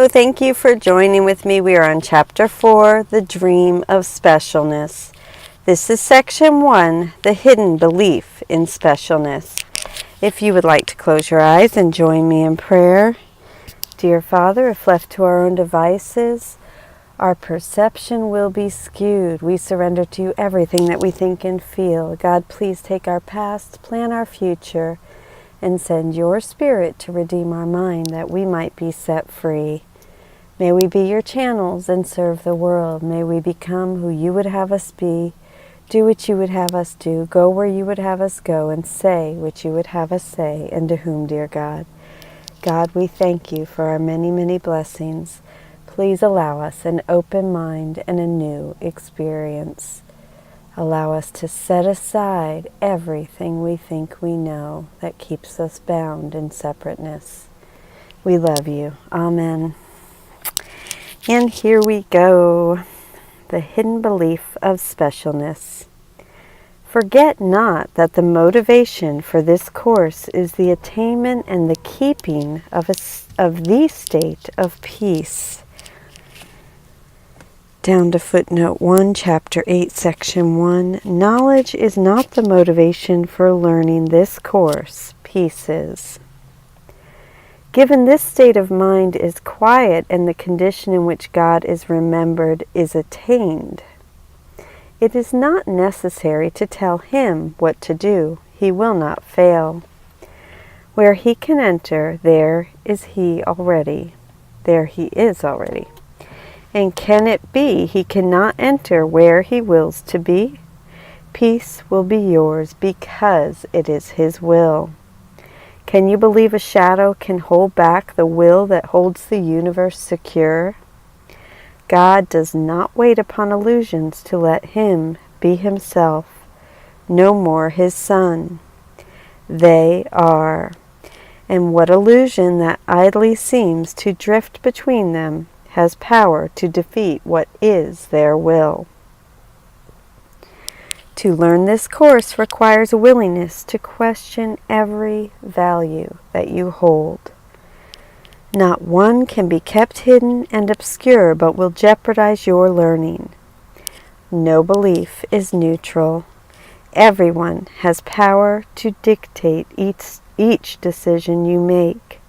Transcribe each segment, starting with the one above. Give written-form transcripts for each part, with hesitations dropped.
Hello, thank you for joining with me. We are on Chapter 4, The Dream of Specialness. This is Section 1, The Hidden Belief in Specialness. If you would like to close your eyes and join me in prayer. Dear Father, if left to our own devices, our perception will be skewed. We surrender to you everything that we think and feel. God, please take our past, plan our future, and send your Spirit to redeem our mind that we might be set free. May we be your channels and serve the world. May we become who you would have us be, do what you would have us do, go where you would have us go, and say what you would have us say, and to whom, dear God. God, we thank you for our many, many blessings. Please allow us an open mind and a new experience. Allow us to set aside everything we think we know that keeps us bound in separateness. We love you. Amen. And here we go. The hidden belief of specialness. Forget not that the motivation for this course is the attainment and the keeping of the state of peace. Down to footnote 1, Chapter 8, Section 1. Knowledge is not the motivation for learning this course. Peace is. Given this state of mind is quiet and the condition in which God is remembered is attained, it is not necessary to tell him what to do. He will not fail. Where he can enter, there is he already. There he is already. And can it be he cannot enter where he wills to be? Peace will be yours because it is his will. Can you believe a shadow can hold back the will that holds the universe secure? God does not wait upon illusions to let him be himself, no more his son. They are. And what illusion that idly seems to drift between them has power to defeat what is their will. To learn this course requires a willingness to question every value that you hold. Not one can be kept hidden and obscure but will jeopardize your learning. No belief is neutral. Everyone has power to dictate each decision you make.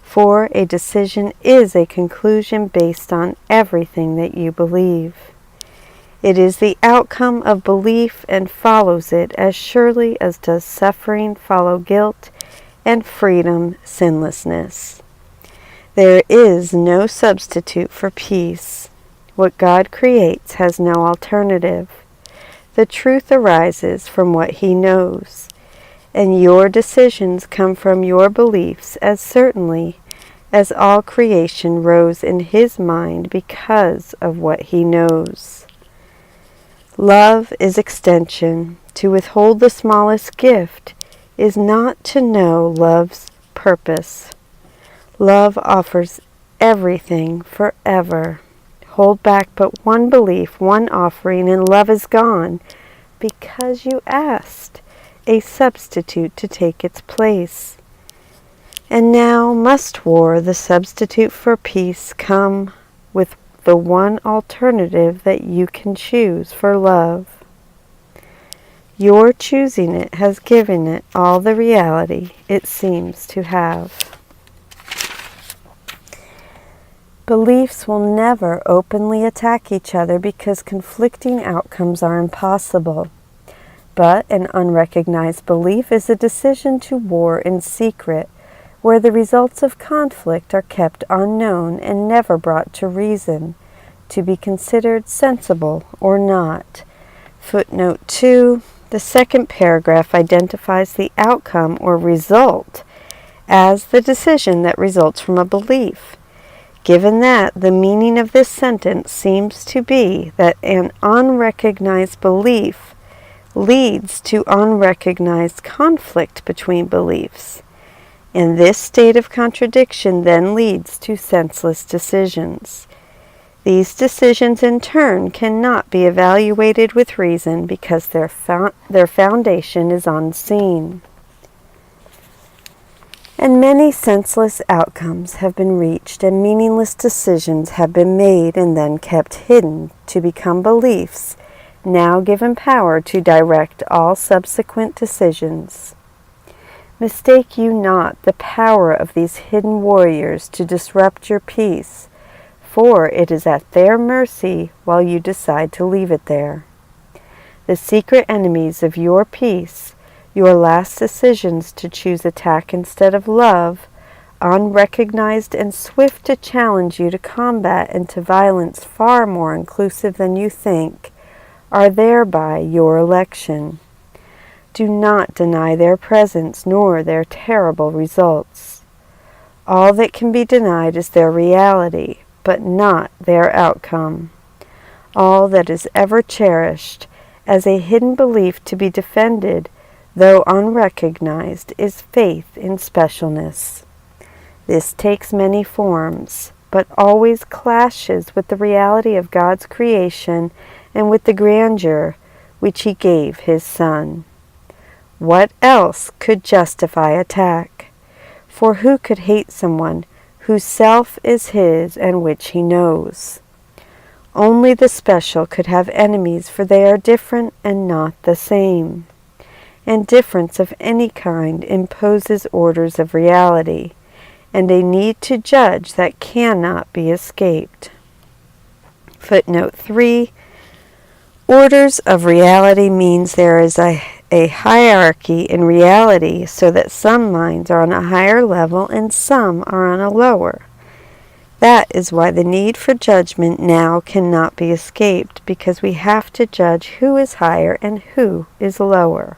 For a decision is a conclusion based on everything that you believe. It is the outcome of belief and follows it as surely as does suffering follow guilt and freedom sinlessness. There is no substitute for peace. What God creates has no alternative. The truth arises from what he knows. And your decisions come from your beliefs as certainly as all creation rose in his mind because of what he knows. Love is extension. To withhold the smallest gift is not to know love's purpose. Love offers everything forever. Hold back but one belief, one offering, and love is gone because you asked a substitute to take its place. And now must war, the substitute for peace, come with the one alternative that you can choose for love. Your choosing it has given it all the reality it seems to have. Beliefs will never openly attack each other because conflicting outcomes are impossible. But an unrecognized belief is a decision to war in secret, where the results of conflict are kept unknown and never brought to reason, to be considered sensible or not. Footnote 2, the second paragraph identifies the outcome or result as the decision that results from a belief. Given that, the meaning of this sentence seems to be that an unrecognized belief leads to unrecognized conflict between beliefs. And this state of contradiction then leads to senseless decisions. These decisions in turn cannot be evaluated with reason because their foundation is unseen. And many senseless outcomes have been reached, and meaningless decisions have been made and then kept hidden to become beliefs, now given power to direct all subsequent decisions. Mistake you not the power of these hidden warriors to disrupt your peace, for it is at their mercy while you decide to leave it there. The secret enemies of your peace, your last decisions to choose attack instead of love, unrecognized and swift to challenge you to combat and to violence far more inclusive than you think, are thereby your election. Do not deny their presence nor their terrible results. All that can be denied is their reality, but not their outcome. All that is ever cherished as a hidden belief to be defended, though unrecognized, is faith in specialness. This takes many forms, but always clashes with the reality of God's creation and with the grandeur which He gave His Son. What else could justify attack? For who could hate someone whose self is his and which he knows? Only the special could have enemies, for they are different and not the same. And difference of any kind imposes orders of reality, and a need to judge that cannot be escaped. Footnote 3. Orders of reality means there is a hierarchy in reality, so that some minds are on a higher level and some are on a lower. That is why the need for judgment now cannot be escaped, because we have to judge who is higher and who is lower.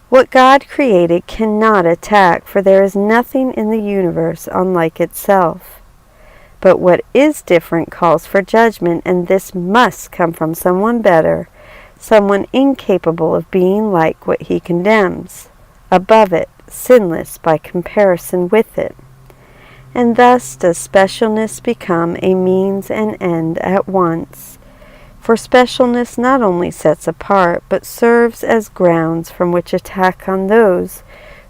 What God created cannot attack, for there is nothing in the universe unlike itself. But what is different calls for judgment, and this must come from someone better, someone incapable of being like what He condemns, above it, sinless by comparison with it. And thus does specialness become a means and end at once. For specialness not only sets apart, but serves as grounds from which attack on those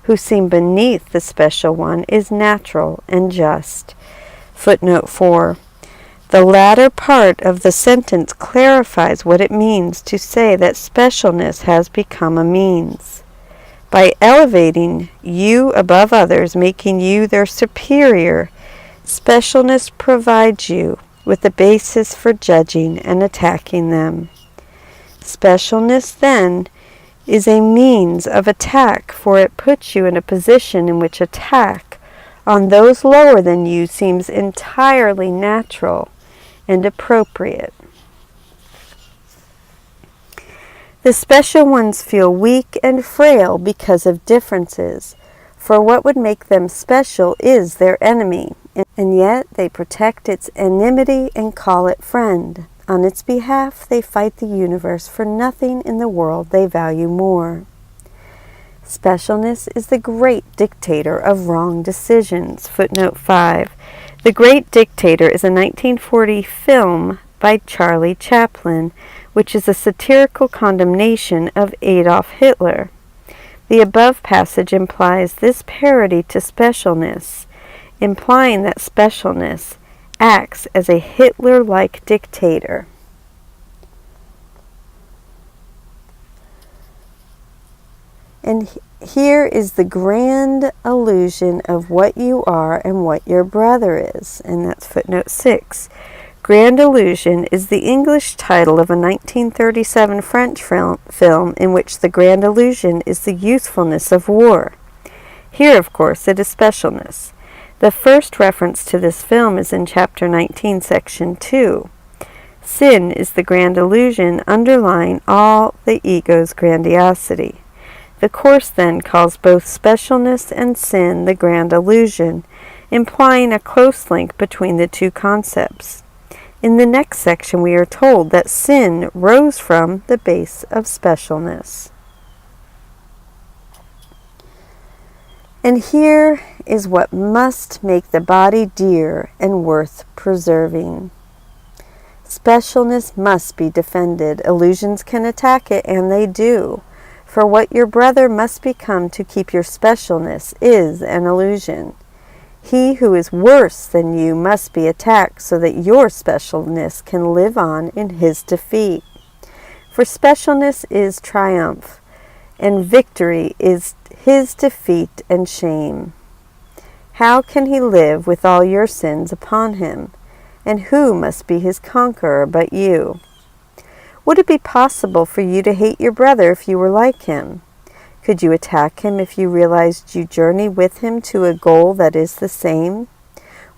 who seem beneath the special one is natural and just. Footnote 4. The latter part of the sentence clarifies what it means to say that specialness has become a means. By elevating you above others, making you their superior, specialness provides you with the basis for judging and attacking them. Specialness, then, is a means of attack, for it puts you in a position in which attack on those lower than you seems entirely natural and appropriate. The special ones feel weak and frail because of differences, for what would make them special is their enemy, and yet they protect its enmity and call it friend. On its behalf they fight the universe, for nothing in the world they value more. Specialness is the great dictator of wrong decisions. Footnote 5. The Great Dictator is a 1940 film by Charlie Chaplin, which is a satirical condemnation of Adolf Hitler. The above passage implies this parody to specialness, implying that specialness acts as a Hitler-like dictator. And here is the grand illusion of what you are and what your brother is, and that's footnote 6. Grand Illusion is the English title of a 1937 French film in which the grand illusion is the usefulness of war. Here, of course, it is specialness. The first reference to this film is in Chapter 19, Section 2. Sin is the grand illusion underlying all the ego's grandiosity. The Course then calls both specialness and sin the grand illusion, implying a close link between the two concepts. In the next section we are told that sin rose from the base of specialness. And here is what must make the body dear and worth preserving. Specialness must be defended. Illusions can attack it, and they do. For what your brother must become to keep your specialness is an illusion. He who is worse than you must be attacked so that your specialness can live on in his defeat. For specialness is triumph, and victory is his defeat and shame. How can he live with all your sins upon him? And who must be his conqueror but you? Would it be possible for you to hate your brother if you were like him? Could you attack him if you realized you journey with him to a goal that is the same?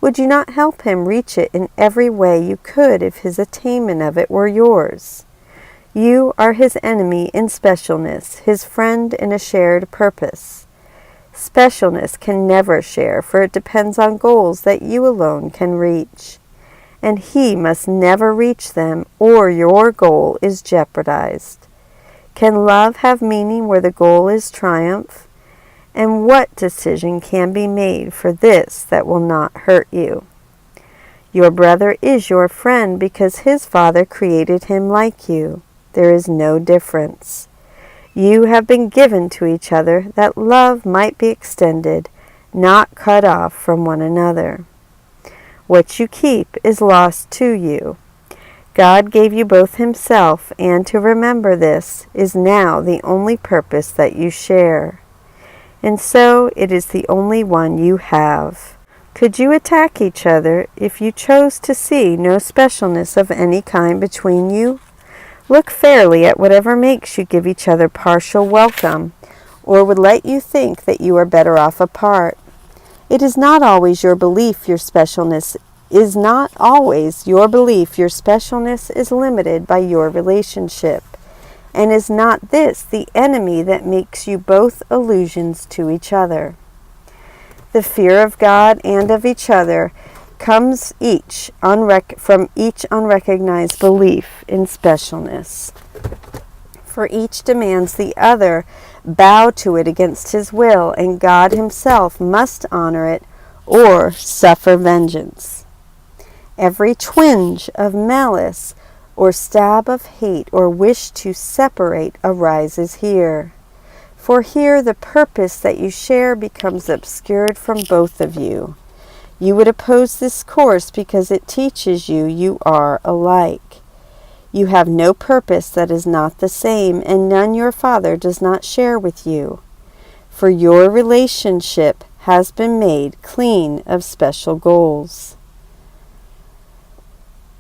Would you not help him reach it in every way you could if his attainment of it were yours? You are his enemy in specialness, his friend in a shared purpose. Specialness can never share, for it depends on goals that you alone can reach. And he must never reach them, or your goal is jeopardized. Can love have meaning where the goal is triumph? And what decision can be made for this that will not hurt you? Your brother is your friend because his Father created him like you. There is no difference. You have been given to each other that love might be extended, not cut off from one another. What you keep is lost to you. God gave you both himself, and to remember this is now the only purpose that you share. And so it is the only one you have. Could you attack each other if you chose to see no specialness of any kind between you? Look fairly at whatever makes you give each other partial welcome, or would let you think that you are better off apart. It is not always your belief your specialness is limited by your relationship. And is not this the enemy that makes you both illusions to each other? The fear of God and of each other comes from each unrecognized belief in specialness. For each demands the other bow to it against his will, and God himself must honor it or suffer vengeance. Every twinge of malice or stab of hate or wish to separate arises here. For here the purpose that you share becomes obscured from both of you. You would oppose this course because it teaches you are alike. You have no purpose that is not the same, and none your Father does not share with you. For your relationship has been made clean of special goals.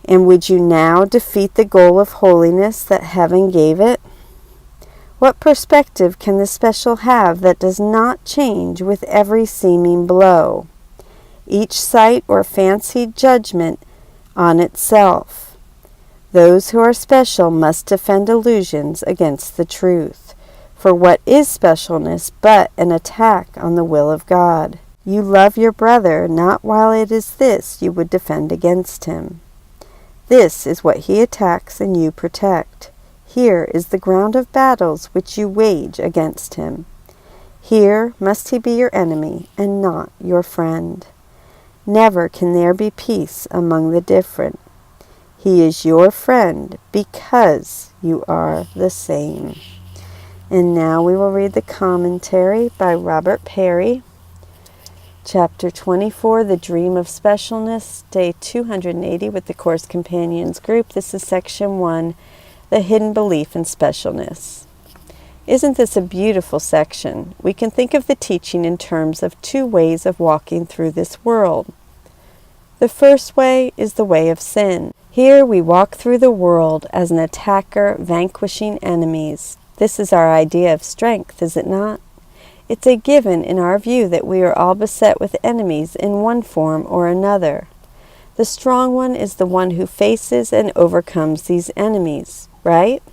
And would you now defeat the goal of holiness that heaven gave it? What perspective can the special have that does not change with every seeming blow, each sight or fancied judgment on itself? Those who are special must defend illusions against the truth. For what is specialness but an attack on the will of God? You love your brother not while it is this you would defend against him. This is what he attacks and you protect. Here is the ground of battles which you wage against him. Here must he be your enemy and not your friend. Never can there be peace among the different. He is your friend because you are the same. And now we will read the commentary by Robert Perry. Chapter 24, The Dream of Specialness, Day 280 with the Course Companions group. This is Section 1, The Hidden Belief in Specialness. Isn't this a beautiful section? We can think of the teaching in terms of two ways of walking through this world. The first way is the way of sin. Here we walk through the world as an attacker vanquishing enemies. This is our idea of strength, is it not? It's a given in our view that we are all beset with enemies in one form or another. The strong one is the one who faces and overcomes these enemies, right?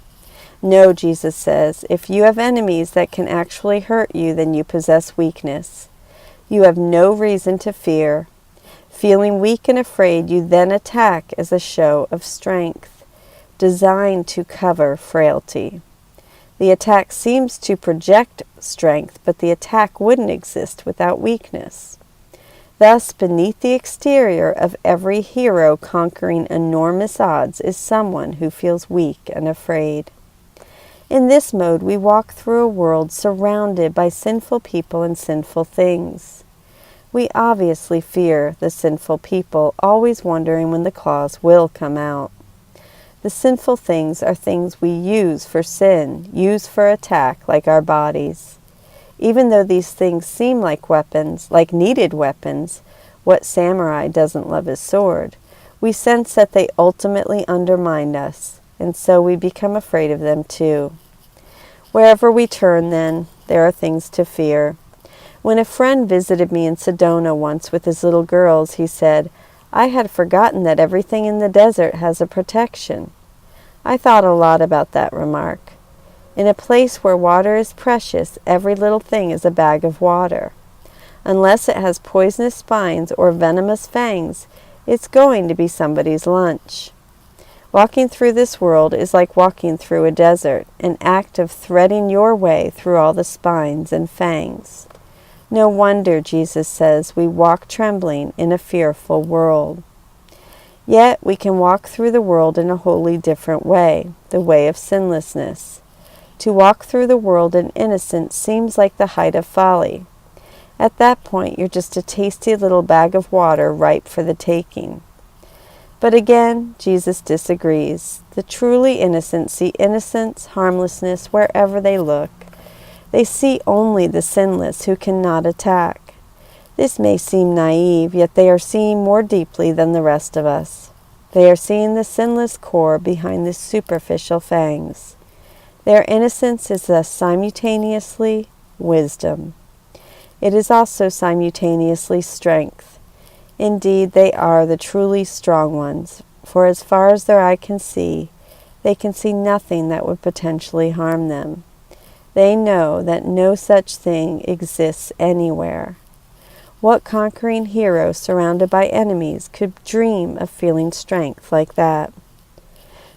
No, Jesus says, if you have enemies that can actually hurt you, then you possess weakness. You have no reason to fear. Feeling weak and afraid, you then attack as a show of strength, designed to cover frailty. The attack seems to project strength, but the attack wouldn't exist without weakness. Thus, beneath the exterior of every hero conquering enormous odds is someone who feels weak and afraid. In this mode, we walk through a world surrounded by sinful people and sinful things. We obviously fear the sinful people, always wondering when the claws will come out. The sinful things are things we use for sin, use for attack, like our bodies. Even though these things seem like weapons, like needed weapons, what samurai doesn't love his sword, we sense that they ultimately undermine us, and so we become afraid of them too. Wherever we turn, then, there are things to fear. When a friend visited me in Sedona once with his little girls, he said, "I had forgotten that everything in the desert has a protection." I thought a lot about that remark. In a place where water is precious, every little thing is a bag of water. Unless it has poisonous spines or venomous fangs, it's going to be somebody's lunch. Walking through this world is like walking through a desert, an act of threading your way through all the spines and fangs. No wonder, Jesus says, we walk trembling in a fearful world. Yet we can walk through the world in a wholly different way, the way of sinlessness. To walk through the world in innocence seems like the height of folly. At that point, you're just a tasty little bag of water ripe for the taking. But again, Jesus disagrees. The truly innocent see innocence, harmlessness wherever they look. They see only the sinless who cannot attack. This may seem naive, yet they are seeing more deeply than the rest of us. They are seeing the sinless core behind the superficial fangs. Their innocence is thus simultaneously wisdom. It is also simultaneously strength. Indeed, they are the truly strong ones, for as far as their eye can see, they can see nothing that would potentially harm them. They know that no such thing exists anywhere. What conquering hero surrounded by enemies could dream of feeling strength like that?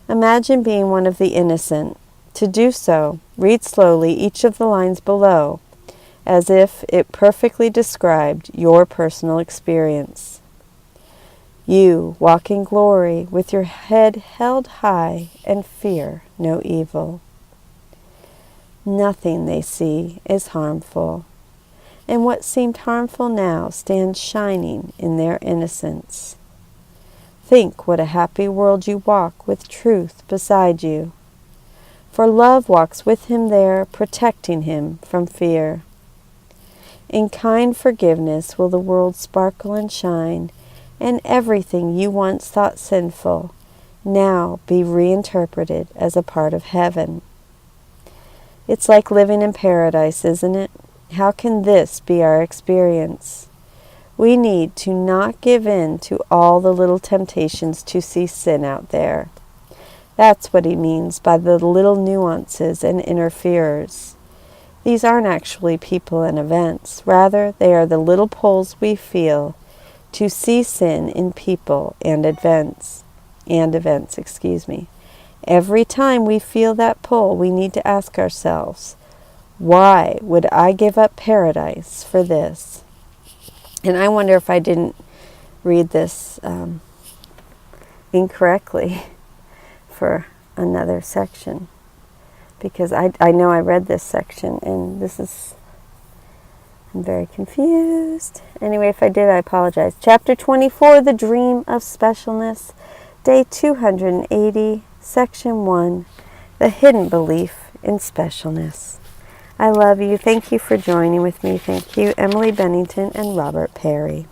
Imagine being one of the innocent. To do so, read slowly each of the lines below, as if it perfectly described your personal experience. You walk in glory with your head held high and fear no evil. Nothing they see is harmful, and what seemed harmful now stands shining in their innocence. Think what a happy world you walk with truth beside you, for love walks with him there, protecting him from fear. In kind forgiveness will the world sparkle and shine, and everything you once thought sinful now be reinterpreted as a part of heaven. It's like living in paradise, isn't it? How can this be our experience? We need to not give in to all the little temptations to see sin out there. That's what he means by the little nuances and interferers. These aren't actually people and events. Rather, they are the little pulls we feel to see sin in people and events. Every time we feel that pull, we need to ask ourselves, why would I give up paradise for this? And I wonder if I didn't read this incorrectly for another section. Because I know I read this section, and I'm very confused. Anyway, if I did, I apologize. Chapter 24, The Dream of Specialness, Day 280, Section 1, The Hidden Belief in Specialness. I love you. Thank you for joining with me. Thank you, Emily Bennington and Robert Perry.